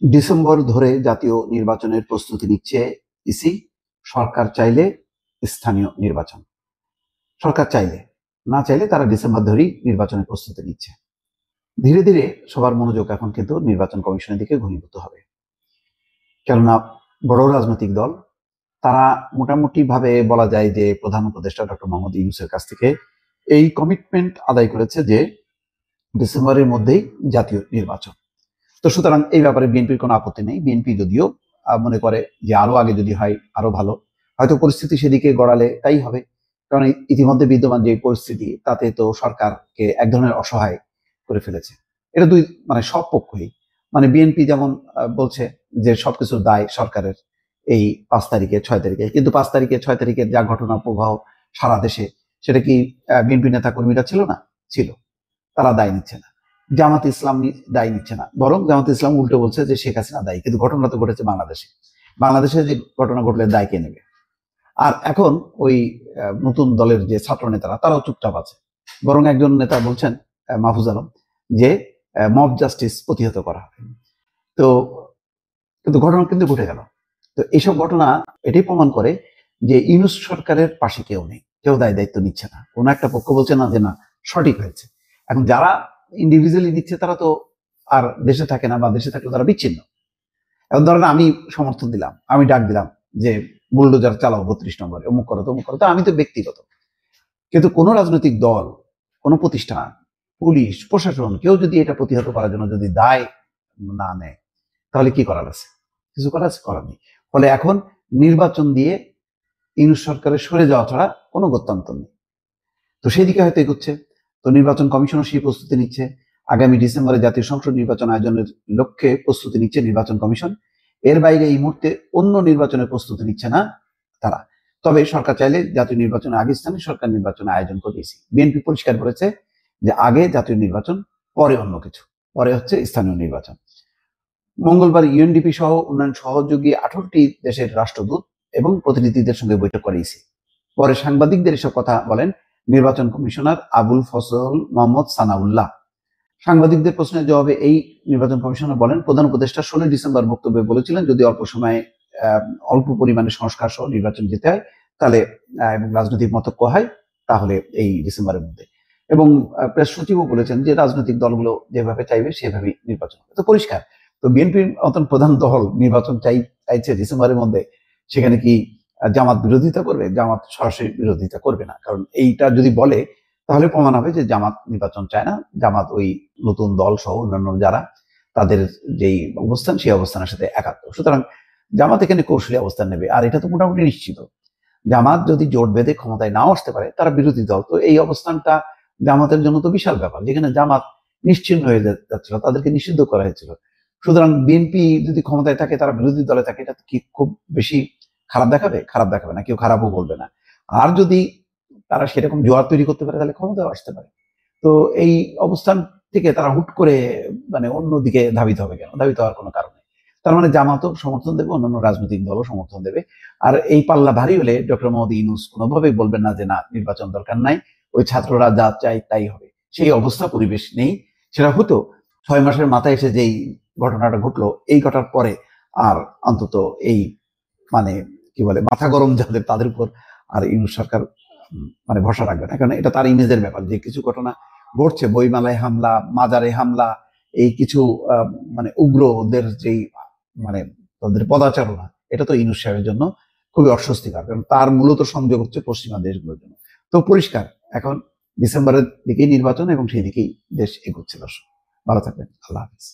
December ধরে জাতীয় নির্বাচনের প্রস্তুতি নিচ্ছে ইসি। সরকার চাইলে স্থানীয় নির্বাচন, সরকার চাইলে, না চাইলে তারা ডিসেম্বর ধরেই নির্বাচনের প্রস্তুতি নিচ্ছে। ধীরে ধীরে সবার মনোযোগ এখন কিন্তু নির্বাচন কমিশনের দিকে ঘনীভূত হবে। কেননা বড় রাজনৈতিক দল তারা মোটামুটি ভাবে বলা যায় যে প্রধান উপদেষ্টা ডক্টর মোহাম্মদ ইউনূসের কাছ থেকে এই কমিটমেন্ট আদায় করেছে যে ডিসেম্বরের মধ্যেই জাতীয় নির্বাচন। তো সুতরাং এই ব্যাপারে বিএনপির কোনো আপত্তি নেই। বিএনপি যদিও মনে করে যে আরো আগে যদি হয় আরো ভালো, হয়তো পরিস্থিতি সেদিকে গড়ালে তাই হবে। কারণ ইতিমধ্যে বিদ্যমান যে পরিস্থিতি তাতে তো সরকারকে এক ধরনের অসহায় করে ফেলেছে। এটা দুই মানে সব পক্ষই, মানে বিএনপি যেমন বলছে যে সবকিছুর দায় সরকারের এই 5 তারিখে 6 তারিখে, কিন্তু 5 তারিখে 6 তারিখের যা ঘটনা প্রবাহ সারা দেশে, সেটা কি বিএনপি নেতা কর্মীরা ছিল না? ছিল। তারা দায় নিচ্ছে না। জামাত ইসলাম দায় নিচ্ছে না, বরং জামাত ইসলাম উল্টো বলছে যে শেখ হাসিনা দায়ী। কিন্তু ঘটনা তো ঘটেছে বাংলাদেশে। বাংলাদেশে যে ঘটনা ঘটলে দায় কে নেবে? আর এখন ওই নতুন দলের যে ছাত্র নেতারা তারাও চুপচাপ আছে। বরং একজন নেতা বলছেন, মাহফুজ আলম, যে মব জাস্টিস প্রতিহত করা হবে। তো কিন্তু ঘটনা কিন্তু ঘটে গেল। তো এইসব ঘটনা এটাই প্রমাণ করে যে ইউনূস সরকারের পাশে কেউ নেই, কেউ দায়িত্ব নিচ্ছে না। কোন একটা পক্ষ বলছে না যে না সঠিক হয়েছে। এখন যারা ইন্ডিভিজুয়ালি দিচ্ছে তারা তো আর দেশে থাকে না, বা দেশে থাকলে তারা বিচ্ছিন্ন। এখন ধরেন আমি সমর্থন দিলাম, আমি ডাক দিলাম যে বুলডোজার চালাও 32 নম্বরে, অমুক করো তমুক করো, তো আমি তো ব্যক্তিগত। কিন্তু কোন রাজনৈতিক দল, কোন প্রতিষ্ঠান, পুলিশ, প্রশাসন কেউ যদি এটা প্রতিহত করার জন্য যদি দায় না নেয়, তাহলে কি করার আছে? কিছু করার নেই। ফলে এখন নির্বাচন দিয়ে ইউনূস সরকারের সরে যাওয়া ছাড়া কোনো গত্যন্তর নেই। তো সেই দিকে হয়তো এগোচ্ছে। তো নির্বাচন কমিশনও সেই প্রস্তুতি নিচ্ছে। আগামী ডিসেম্বরে জাতীয় সংসদ নির্বাচন আয়োজনের লক্ষ্যে প্রস্তুতি নিচ্ছে নির্বাচন কমিশন। এর বাইরে এই মুহূর্তে অন্য নির্বাচনের প্রস্তুতি নিচ্ছে না তারা। তবে সরকার চাইলে জাতীয় নির্বাচনের আগে স্থানীয় সরকার নির্বাচন আয়োজন করেছে। বিএনপি পরিষ্কার করেছে যে আগে জাতীয় নির্বাচন, পরে অন্য কিছু, পরে হচ্ছে স্থানীয় নির্বাচন। মঙ্গলবার ইউএনডিপি সহ অন্যান্য সহযোগী 18টি দেশের রাষ্ট্রদূত এবং প্রতিনিধিদের সঙ্গে বৈঠক করেছে। পরে সাংবাদিকদের এসব কথা বলেন নির্বাচন কমিশনার আবুল ফজল মোহাম্মদ সানাউল্লাহ। সাংবাদিকদের প্রশ্নের জবাবে এই নির্বাচন কমিশনার বলেন, প্রধান উপদেষ্টা 16 ডিসেম্বর বক্তব্যে বলেছিলেন যদি অল্প সময়ে অল্প পরিমাণে সংস্কার সহ নির্বাচন যেতে হয় তাহলে এবং রাজনৈতিক মতৈক্য হয় তাহলে এই ডিসেম্বরের মধ্যে। এবং প্রেস সচিবও বলেছেন যে রাজনৈতিক দলগুলো যেভাবে চাইবে সেভাবেই নির্বাচন হবে। তো পরিষ্কার। তো বিএনপির মতন প্রধান দল নির্বাচন চাইছে ডিসেম্বরের মধ্যে, সেখানে কি জামাত বিরোধিতা করবে? জামাত সরাসরি বিরোধিতা করবে না, কারণ এইটা যদি বলে তাহলে প্রমাণ হবে যে জামাত নির্বাচন চায় না। জামাত ওই নতুন দল সহ অন্যান্য যারা তাদের যেই অবস্থান সেই অবস্থানের সাথে একাত্ম। সুতরাং জামাত এখানে কৌশলী অবস্থান নেবে। আর এটা তো মোটামুটি নিশ্চিত, জামাত যদি জোট বেঁধে ক্ষমতায় নাও আসতে পারে, তারা বিরোধী দল। তো এই অবস্থানটা জামাতের জন্য তো বিশাল ব্যাপার, যেখানে জামাত নিশ্চিহ্ন হয়ে যাচ্ছিল, তাদেরকে নিষিদ্ধ করা হয়েছিল। সুতরাং বিএনপি যদি ক্ষমতায় থাকে, তারা বিরোধী দলে থাকে, এটা কি খুব বেশি খারাপ দেখাবে? খারাপ দেখাবে না, কেউ খারাপও বলবে না। আর যদি তারা সেরকম জোয়ার তৈরি করতে পারে তাহলে ক্ষমতায় আসতে পারে। তো এই অবস্থান থেকে তারা হুট করে মানে অন্যদিকে ধাবিত হবে কেন? ধাবিত হওয়ার কোনো কারণ নেই। তার মানে জামাতও সমর্থন দেবে, অন্যান্য রাজনৈতিক দলও সমর্থন দেবে। আর এই পাল্লা ভারী হলে ডক্টর মোহাম্মদ ইউনূস কোনোভাবেই বলবেন না যে না নির্বাচন দরকার নাই, ওই ছাত্ররা যা চায় তাই হবে। সেই অবস্থা পরিবেশ নেই। সেটা হতো 6 মাসের মাথায় এসে যেই ঘটনাটা ঘটলো, এই ঘটার পরে আর অন্তত এই মানে কি বলে মাথা গরম যাদের, তাদের উপর আর ইউনূস সরকার মানে ভরসা রাখবে না। কারণ এটা তার ইমেজের ব্যাপার। যে কিছু ঘটনা ঘটছে, বইমেলায় হামলা, মাজারে হামলা, এই কিছু মানে উগ্রদের যেই মানে তাদের পদাচারণা, এটা তো ইউনূস সাহেবের জন্য খুবই অস্বস্তিকর। কারণ তার মূলত সংযোগ হচ্ছে পশ্চিমা দেশগুলোর জন্য। তো পরিষ্কার এখন ডিসেম্বরের দিকেই নির্বাচন এবং সেই দিকেই দেশ এগোচ্ছে। দর্শক ভালো থাকবেন, আল্লাহ হাফিজ।